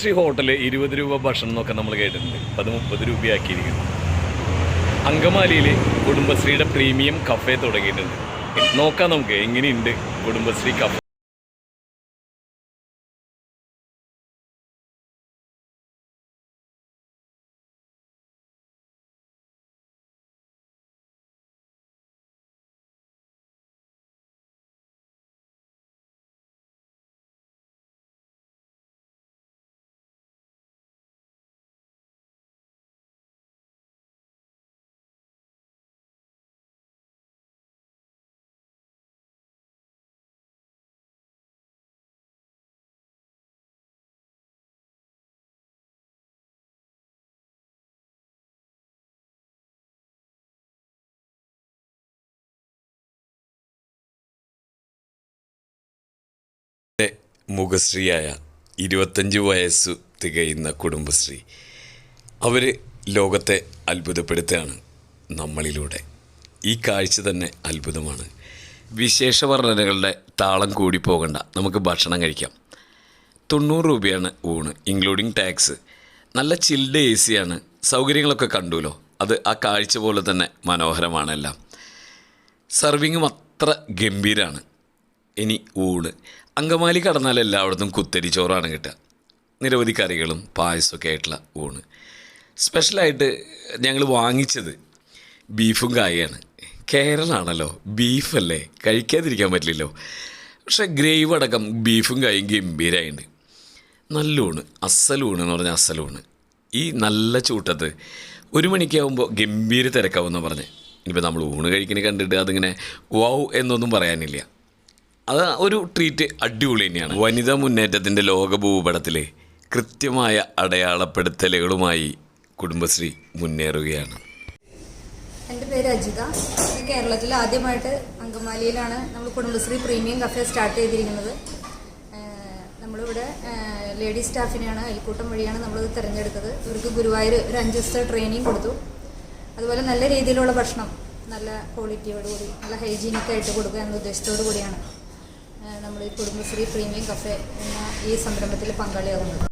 Shri hotel 20 രൂപ ഭക്ഷണം എന്നൊക്കെ നമ്മൾ കേട്ടിട്ടുണ്ട്. അത് 30 രൂപയാക്കിയിരിക്കുന്നു. അങ്കമാലിയിൽ കുടുംബശ്രീയുടെ പ്രീമിയം കഫേ തുടങ്ങിയിട്ടുണ്ട്. നോക്കാം നമുക്ക് എങ്ങനെയുണ്ട് കുടുംബശ്രീ കഫേ. മുഖശ്രീയായ 25 വയസ്സു തികയുന്ന കുടുംബശ്രീ അവർ ലോകത്തെ അത്ഭുതപ്പെടുത്തുകയാണ് നമ്മളിലൂടെ. ഈ കാഴ്ച തന്നെ അത്ഭുതമാണ്. വിശേഷ വർണ്ണനകളുടെ താളം കൂടി പോകണ്ട, നമുക്ക് ഭക്ഷണം കഴിക്കാം. 90 രൂപയാണ് ഊണ് ഇൻക്ലൂഡിങ് ടാക്സ്. നല്ല ചിൽഡ് AC ആണ്. സൗകര്യങ്ങളൊക്കെ കണ്ടുല്ലോ. അത് ആ കാഴ്ച പോലെ തന്നെ മനോഹരമാണെല്ലാം. സർവിങ്ങും അത്ര ഗംഭീരമാണ്. ഇനി ഊണ് അങ്കമാലി കടന്നാൽ എല്ലായിടത്തും കുത്തരി ചോറാണ് കിട്ടുക. നിരവധി കറികളും പായസമൊക്കെ ആയിട്ടുള്ള ഊണ്. സ്പെഷ്യലായിട്ട് ഞങ്ങൾ വാങ്ങിച്ചത് ബീഫും കായാണ്. കേരളമാണല്ലോ, ബീഫല്ലേ, കഴിക്കാതിരിക്കാൻ പറ്റില്ലല്ലോ. പക്ഷേ ഗ്രേവ് അടക്കം ബീഫും കായും ഗംഭീരമായിട്ടുണ്ട്. നല്ലൂണ്, അസലൂണ് എന്ന് പറഞ്ഞാൽ അസലൂണ്. ഈ നല്ല ചൂട്ടത്ത് 1 മണിക്കാവുമ്പോൾ ഗംഭീര തിരക്കാവുമെന്ന് പറഞ്ഞ്. ഇനിയിപ്പോൾ നമ്മൾ ഊണ് കഴിക്കുന്നത് കണ്ടിട്ട് അതിങ്ങനെ വൗ എന്നൊന്നും പറയാനില്ല. അത് ഒരു ട്രീറ്റ് അടിപൊളി തന്നെയാണ്. വനിതാ മുന്നേറ്റത്തിൻ്റെ ലോക ഭൂപടത്തിൽ കൃത്യമായ അടയാളപ്പെടുത്തലുകളുമായി കുടുംബശ്രീ മുന്നേറുകയാണ്. എൻ്റെ പേര് അജിത. കേരളത്തിൽ ആദ്യമായിട്ട് അങ്കമാലിയിലാണ് നമ്മൾ കുടുംബശ്രീ പ്രീമിയം കഫേ സ്റ്റാർട്ട് ചെയ്തിരിക്കുന്നത്. നമ്മളിവിടെ ലേഡി സ്റ്റാഫിനെയാണ് അയൽക്കൂട്ടം വഴിയാണ് നമ്മളിത് തിരഞ്ഞെടുത്തത്. ഇവർക്ക് ഗുരുവായൂർ ഒരു 5 ദിവസത്തെ ട്രെയിനിങ് കൊടുത്തു. അതുപോലെ നല്ല രീതിയിലുള്ള ഭക്ഷണം നല്ല ക്വാളിറ്റിയോടുകൂടി നല്ല ഹൈജീനിക്കായിട്ട് കൊടുക്കുക എന്ന ഉദ്ദേശത്തോടു കൂടിയാണ് നമ്മൾ ഈ കുടുംബശ്രീ പ്രീമിയം കഫേ എന്ന ഈ സംരംഭത്തിൽ പങ്കാളിയാകുന്നത്.